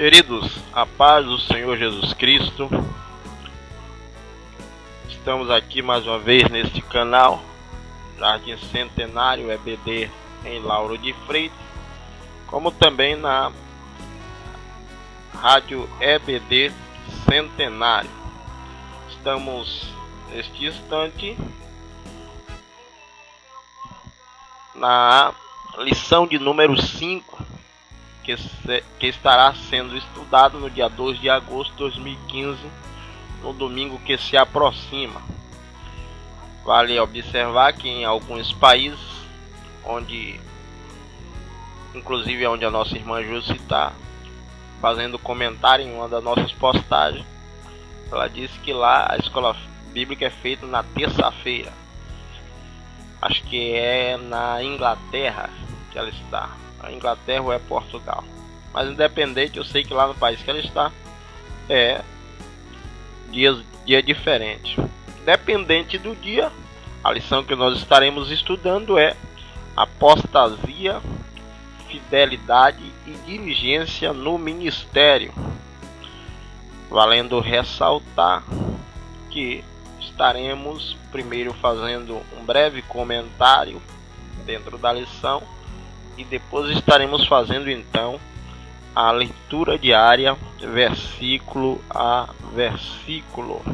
Queridos, a paz do Senhor Jesus Cristo. Estamos aqui mais uma vez neste canal Jardim Centenário EBD em Lauro de Freitas, como também na Rádio EBD Centenário. Estamos neste instante na lição de número 5, que estará sendo estudado no dia 2 de agosto de 2015, no domingo que se aproxima. Vale observar que em alguns países, inclusive onde a nossa irmã Júcia está fazendo comentário em uma das nossas postagens, ela disse que lá a escola bíblica é feita na terça-feira. Acho que é na Inglaterra que ela está. A Inglaterra ou é Portugal. Mas independente, eu sei que lá no país que ela está é dia diferente. Independente do dia, a lição que nós estaremos estudando é apostasia, fidelidade e diligência no ministério. Valendo ressaltar que estaremos primeiro fazendo um breve comentário dentro da lição e depois estaremos fazendo então a leitura diária, versículo a versículo.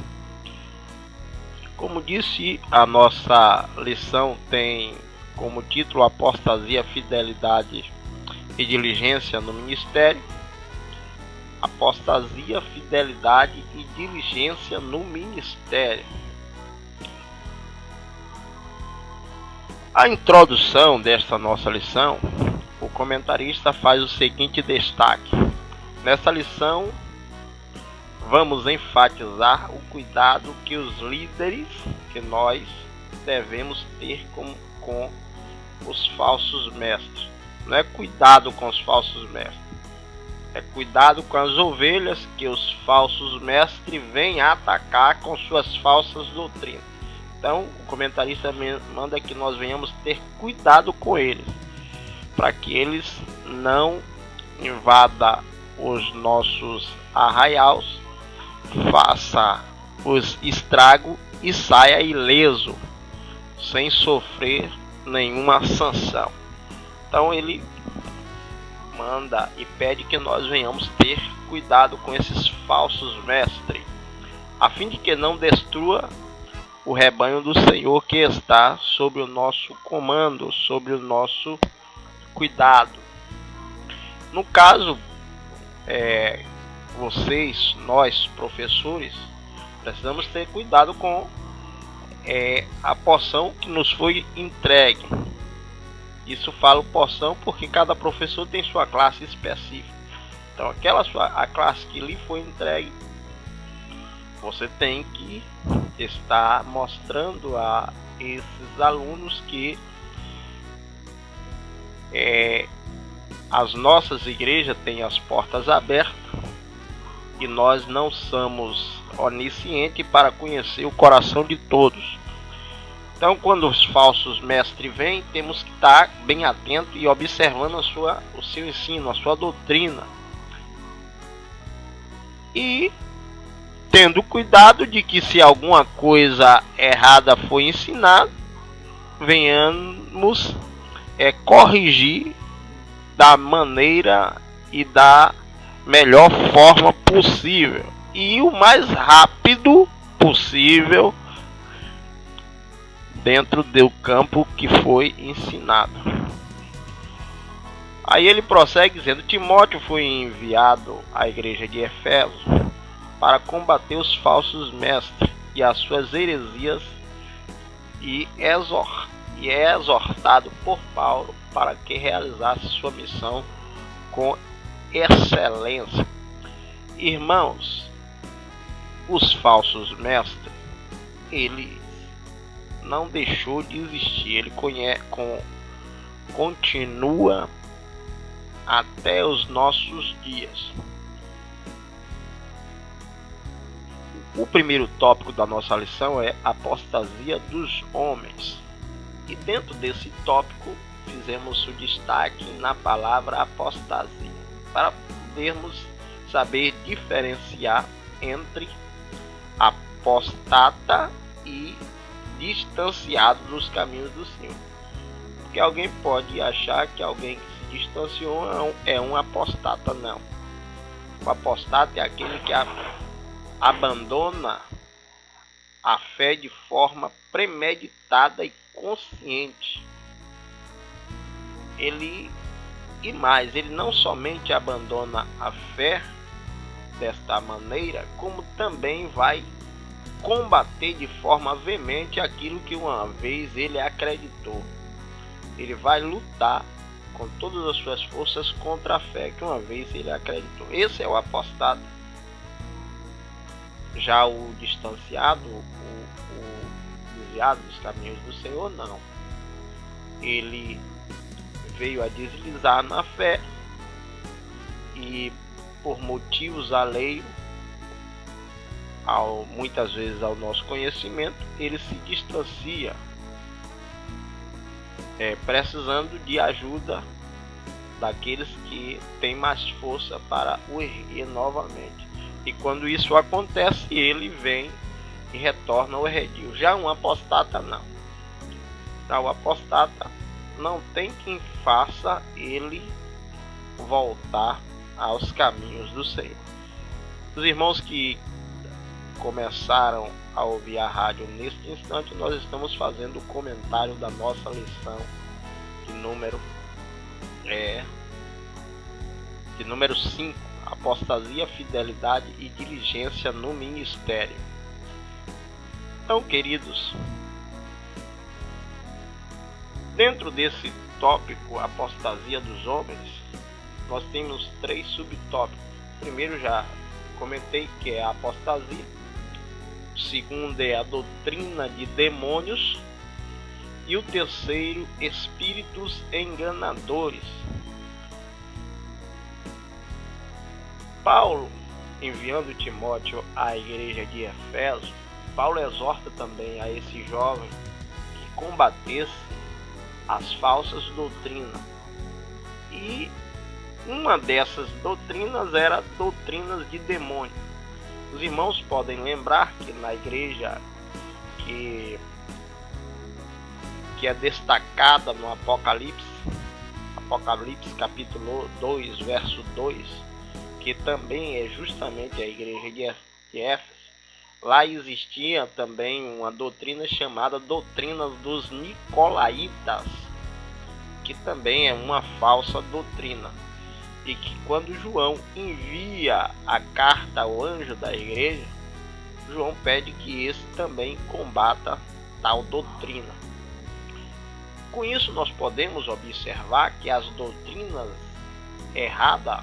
Como disse, a nossa lição tem como título apostasia, fidelidade e diligência no ministério. Apostasia, fidelidade e diligência no ministério. A introdução desta nossa lição, o comentarista faz o seguinte destaque. Nessa lição, vamos enfatizar o cuidado que os líderes, que nós devemos ter com os falsos mestres. Não é cuidado com os falsos mestres, é cuidado com as ovelhas que os falsos mestres vêm atacar com suas falsas doutrinas. Então, o comentarista manda que nós venhamos ter cuidado com eles, para que eles não invadam os nossos arraiais, faça os estragos e saia ileso, sem sofrer nenhuma sanção. Então ele manda e pede que nós venhamos ter cuidado com esses falsos mestres, a fim de que não destrua o rebanho do Senhor que está sob o nosso comando, sob o nosso cuidado. No caso, nós professores, precisamos ter cuidado com a porção que nos foi entregue. Isso falo porção porque cada professor tem sua classe específica. Então a classe que lhe foi entregue, você tem que estar mostrando a esses alunos que as nossas igrejas têm as portas abertas e nós não somos oniscientes para conhecer o coração de todos. Então, quando os falsos mestres vêm, temos que estar bem atentos e observando o seu ensino, a sua doutrina. E tendo cuidado de que, se alguma coisa errada foi ensinada, venhamos corrigir da maneira e da melhor forma possível e o mais rápido possível dentro do campo que foi ensinado. Aí ele prossegue dizendo: Timóteo foi enviado à igreja de Éfeso para combater os falsos mestres e as suas heresias, e é exortado por Paulo para que realizasse sua missão com excelência. Irmãos, os falsos mestres, ele não deixou de existir, ele continua até os nossos dias. O primeiro tópico da nossa lição é apostasia dos homens. E dentro desse tópico fizemos o destaque na palavra apostasia, para podermos saber diferenciar entre apostata e distanciado dos caminhos do Senhor. Porque alguém pode achar que alguém que se distanciou é um apostata. Não. O apostata é aquele que abandona a fé de forma premeditada e consciente. Ele não somente abandona a fé desta maneira, como também vai combater de forma veemente aquilo que uma vez ele acreditou. Ele vai lutar com todas as suas forças contra a fé que uma vez ele acreditou. Esse é o apostado. Já o distanciado, o desviado dos caminhos do Senhor, não. Ele veio a deslizar na fé e, por motivos alheios, muitas vezes ao nosso conhecimento, ele se distancia, precisando de ajuda daqueles que têm mais força para o erguer novamente. E quando isso acontece, ele vem e retorna ao redil. Já um apostata não. Já o apostata não tem quem faça ele voltar aos caminhos do Senhor. Os irmãos que começaram a ouvir a rádio neste instante, nós estamos fazendo o comentário da nossa lição de número 5, apostasia, fidelidade e diligência no ministério. Então, queridos, dentro desse tópico, apostasia dos homens, nós temos 3 subtópicos. O primeiro já comentei, que é a apostasia. O segundo é a doutrina de demônios. E o terceiro, espíritos enganadores. Paulo, enviando Timóteo à igreja de Efésios, Paulo exorta também a esse jovem que combatesse as falsas doutrinas. E uma dessas doutrinas era doutrinas de demônio. Os irmãos podem lembrar que na igreja que é destacada no Apocalipse capítulo 2, verso 2, que também é justamente a igreja de Éfeso, lá existia também uma doutrina chamada doutrina dos Nicolaítas, que também é uma falsa doutrina. E que quando João envia a carta ao anjo da igreja, João pede que esse também combata tal doutrina. Com isso nós podemos observar que as doutrinas erradas,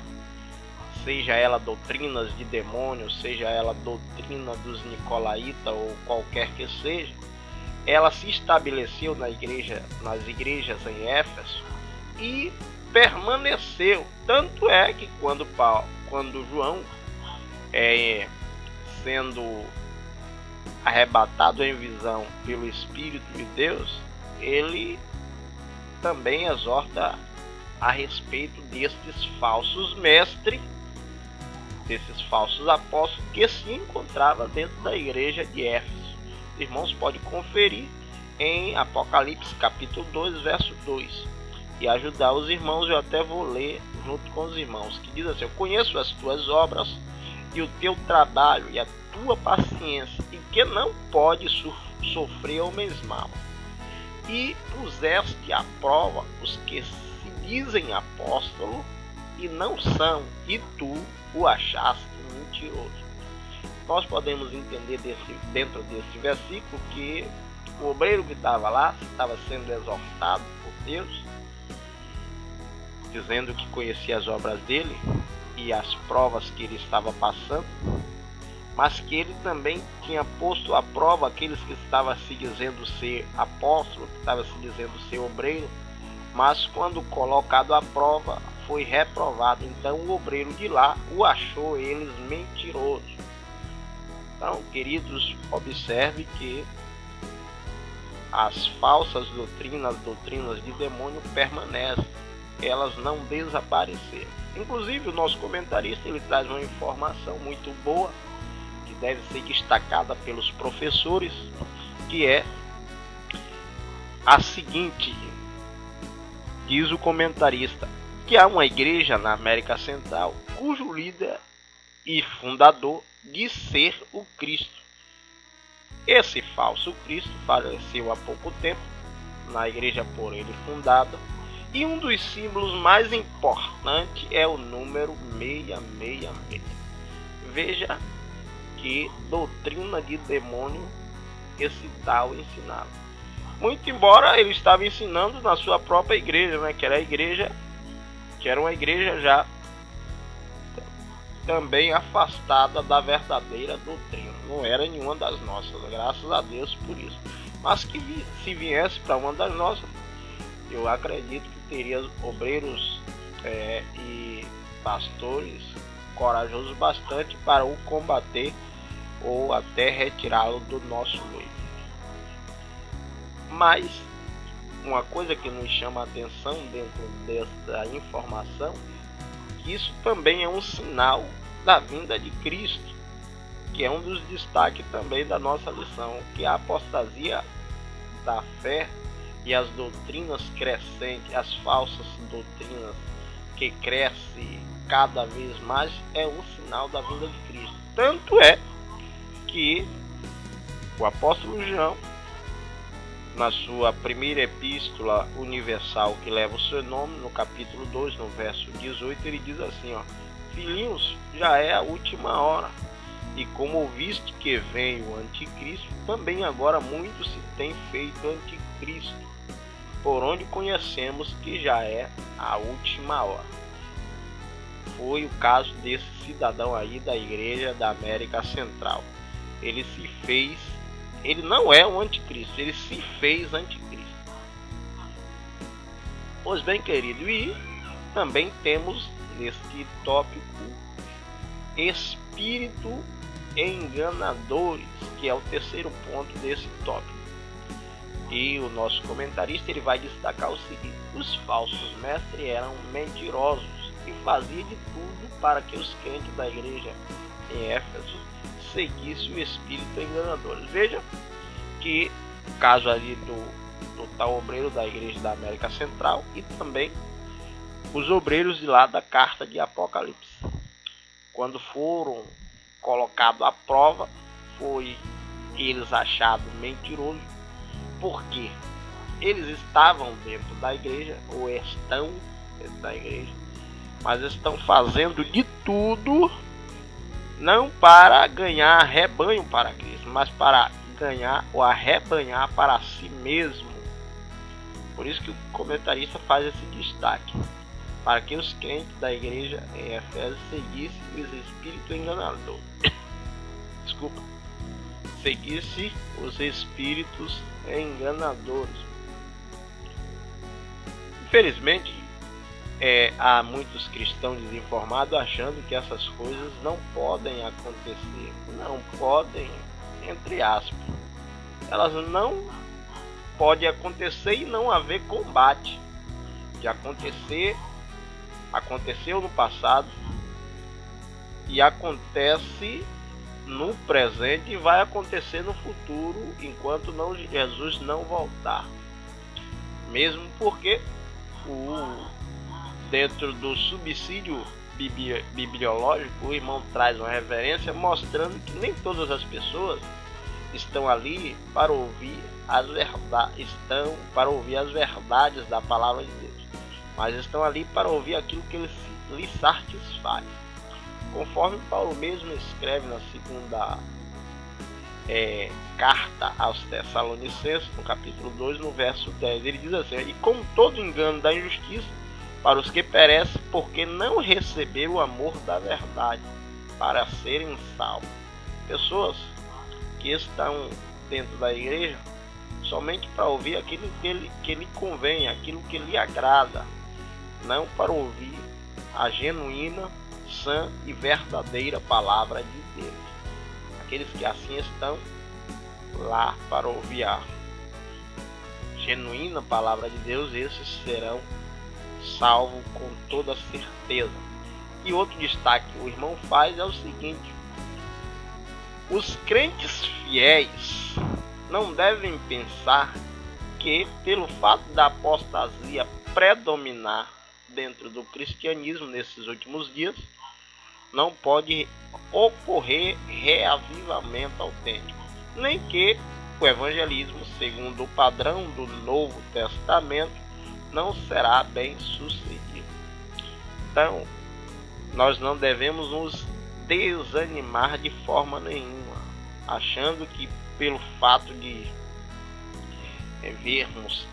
seja ela doutrinas de demônios, seja ela doutrina dos Nicolaítas ou qualquer que seja, ela se estabeleceu nas igrejas em Éfeso e permaneceu. Tanto é que quando João sendo arrebatado em visão pelo Espírito de Deus, ele também exorta a respeito destes falsos mestres, desses falsos apóstolos que se encontravam dentro da igreja de Éfeso. Os irmãos podem conferir em Apocalipse capítulo 2, verso 2. E ajudar os irmãos, eu até vou ler junto com os irmãos, que diz assim: eu conheço as tuas obras e o teu trabalho e a tua paciência, e que não pode sofrer homens maus. E puseste à prova os que se dizem apóstolo e não são, e tu o achaste mentiroso. Nós podemos entender dentro desse versículo que o obreiro que estava lá estava sendo exortado por Deus, dizendo que conhecia as obras dele e as provas que ele estava passando, mas que ele também tinha posto à prova aqueles que estavam se dizendo ser apóstolo, que estavam se dizendo ser obreiro, mas quando colocado à prova foi reprovado. Então o obreiro de lá o achou eles mentiroso. Então, queridos, observe que as falsas doutrinas de demônio permanecem, elas não desapareceram. Inclusive, o nosso comentarista ele traz uma informação muito boa, que deve ser destacada pelos professores, que é a seguinte: diz o comentarista que há uma igreja na América Central cujo líder e fundador diz ser o Cristo. Esse falso Cristo faleceu há pouco tempo na igreja por ele fundada, e um dos símbolos mais importantes é o número 666. Veja que doutrina de demônio esse tal ensinava. Muito embora ele estava ensinando na sua própria igreja, né, que era uma igreja já também afastada da verdadeira doutrina. Não era nenhuma das nossas, graças a Deus por isso. Mas que se viesse para uma das nossas, eu acredito que teria obreiros e pastores corajosos bastante para o combater ou até retirá-lo do nosso meio. Mas uma coisa que nos chama a atenção dentro dessa informação, que isso também é um sinal da vinda de Cristo, que é um dos destaques também da nossa lição, que a apostasia da fé e as doutrinas crescentes, as falsas doutrinas que crescem cada vez mais, é um sinal da vinda de Cristo. Tanto é que o apóstolo João, na sua primeira epístola universal que leva o seu nome, no capítulo 2, no verso 18, ele diz assim, filhinhos, já é a última hora, e como ouviste que vem o anticristo, também agora muito se tem feito anticristo, por onde conhecemos que já é a última hora. Foi o caso desse cidadão aí da igreja da América Central. Ele não é um anticristo, ele se fez anticristo. Pois bem, querido, e também temos neste tópico espírito enganadores, que é o terceiro ponto desse tópico. E o nosso comentarista ele vai destacar o seguinte: os falsos mestres eram mentirosos e faziam de tudo para que os crentes da igreja em Éfeso seguisse o espírito enganador. Veja que o caso ali do tal obreiro da igreja da América Central e também os obreiros de lá da carta de Apocalipse, quando foram colocados à prova, foi eles achados mentirosos, porque eles estavam dentro da igreja, ou estão dentro da igreja, mas estão fazendo de tudo não para ganhar rebanho para Cristo, mas para ganhar ou arrebanhar para si mesmo. Por isso que o comentarista faz esse destaque, para que os crentes da igreja em Éfeso seguissem os espíritos enganadores. Desculpa. Seguisse os espíritos enganadores. Infelizmente, há muitos cristãos desinformados achando que essas coisas não podem acontecer. Não podem, entre aspas. Elas não podem acontecer e não haver combate. De acontecer, aconteceu no passado e acontece no presente e vai acontecer no futuro enquanto Jesus não voltar. Mesmo porque dentro do subsídio bibliológico, o irmão traz uma referência mostrando que nem todas as pessoas estão ali para ouvir as verdades da palavra de Deus, mas estão ali para ouvir aquilo que lhes satisfaz. Conforme Paulo mesmo escreve na segunda carta aos Tessalonicenses, no capítulo 2, no verso 10, ele diz assim: e como todo engano da injustiça para os que perecem, porque não receberam o amor da verdade para serem salvos. Pessoas que estão dentro da igreja somente para ouvir aquilo que lhe convém, aquilo que lhe agrada, não para ouvir a genuína, sã e verdadeira palavra de Deus. Aqueles que assim estão lá para ouvir a genuína palavra de Deus, esses serão salvos com toda certeza. E outro destaque que o irmão faz é o seguinte: os crentes fiéis não devem pensar que, pelo fato da apostasia predominar dentro do cristianismo nesses últimos dias, não pode ocorrer reavivamento autêntico, nem que o evangelismo, segundo o padrão do Novo Testamento, não será bem sucedido. Então, nós não devemos nos desanimar de forma nenhuma, achando que pelo fato de vermos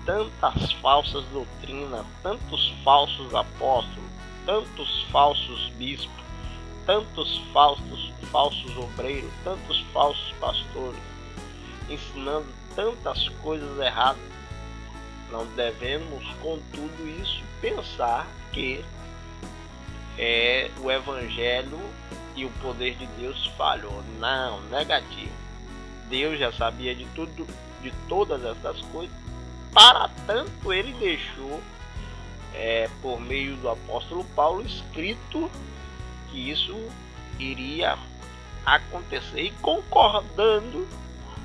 tantas falsas doutrinas, tantos falsos apóstolos, tantos falsos bispos, tantos falsos obreiros, tantos falsos pastores, ensinando tantas coisas erradas, não devemos, com tudo isso, pensar que o evangelho e o poder de Deus falhou. Não, negativo. Deus já sabia de tudo, de todas essas coisas. Para tanto, ele deixou por meio do apóstolo Paulo escrito que isso iria acontecer, e concordando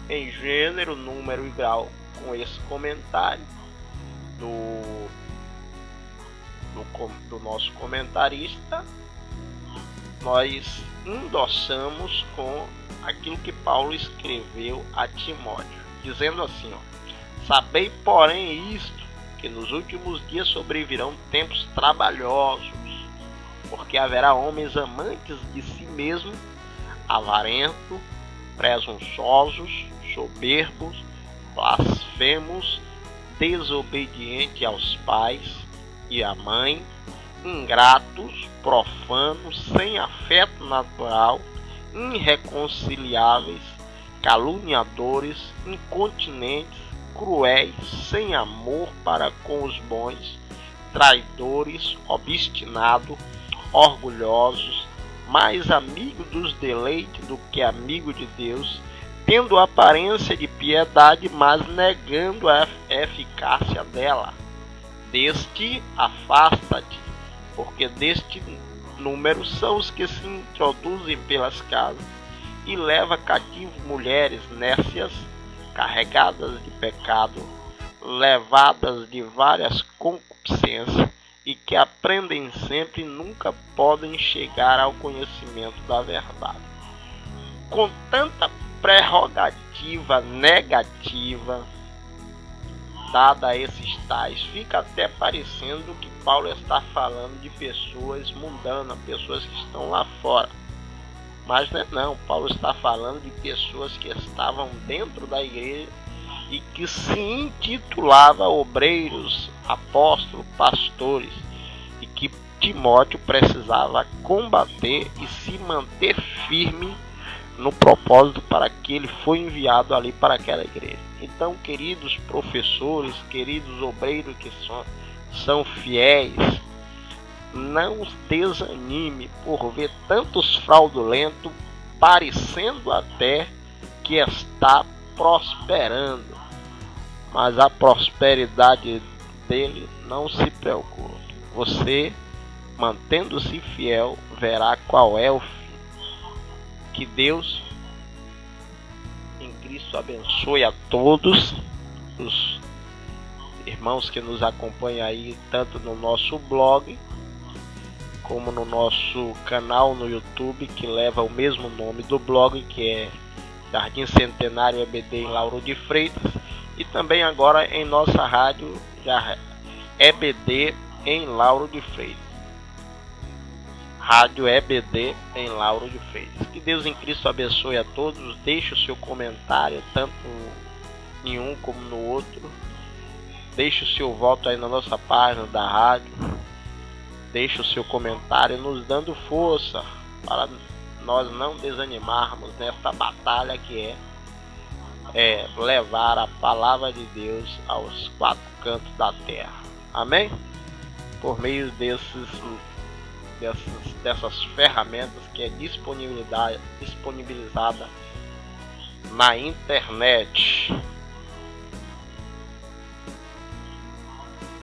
em gênero, número e grau com esse comentário do nosso comentarista, nós endossamos com aquilo que Paulo escreveu a Timóteo, dizendo assim, sabei, porém, isto, que nos últimos dias sobrevirão tempos trabalhosos, porque haverá homens amantes de si mesmos, avarentos, presunçosos, soberbos, blasfemos, desobedientes aos pais e à mãe, ingratos, profanos, sem afeto natural, irreconciliáveis, caluniadores, incontinentes, cruéis, sem amor para com os bons, traidores, obstinados, orgulhosos, mais amigo dos deleites do que amigo de Deus, tendo aparência de piedade, mas negando a eficácia dela. Deste afasta-te, porque deste número são os que se introduzem pelas casas e leva cativo mulheres nércias, carregadas de pecado, levadas de várias concupiscências, e que aprendem sempre e nunca podem chegar ao conhecimento da verdade. Com tanta prerrogativa negativa dada a esses tais, fica até parecendo que Paulo está falando de pessoas mundanas, pessoas que estão lá fora. Mas não, Paulo está falando de pessoas que estavam dentro da igreja e que se intitulava obreiros, apóstolos, pastores, e que Timóteo precisava combater e se manter firme no propósito para que ele foi enviado ali para aquela igreja. Então, queridos professores, queridos obreiros que são fiéis, não desanime por ver tantos fraudulentos parecendo até que está prosperando, mas a prosperidade dele, não se preocupe. Você, mantendo-se fiel, verá qual é o fim. Que Deus em Cristo abençoe a todos os irmãos que nos acompanham aí, tanto no nosso blog como no nosso canal no YouTube, que leva o mesmo nome do blog, que é Jardim Centenário EBD em Lauro de Freitas, e também agora em nossa rádio EBD em Lauro de Freitas. Rádio EBD em Lauro de Freitas. Que Deus em Cristo abençoe a todos. Deixe o seu comentário, tanto em um como no outro. Deixe o seu voto aí na nossa página da rádio. Deixe o seu comentário nos dando força para nós não desanimarmos nesta batalha que é levar a palavra de Deus aos quatro cantos da terra. Amém? Por meio dessas ferramentas que é disponibilizada na internet.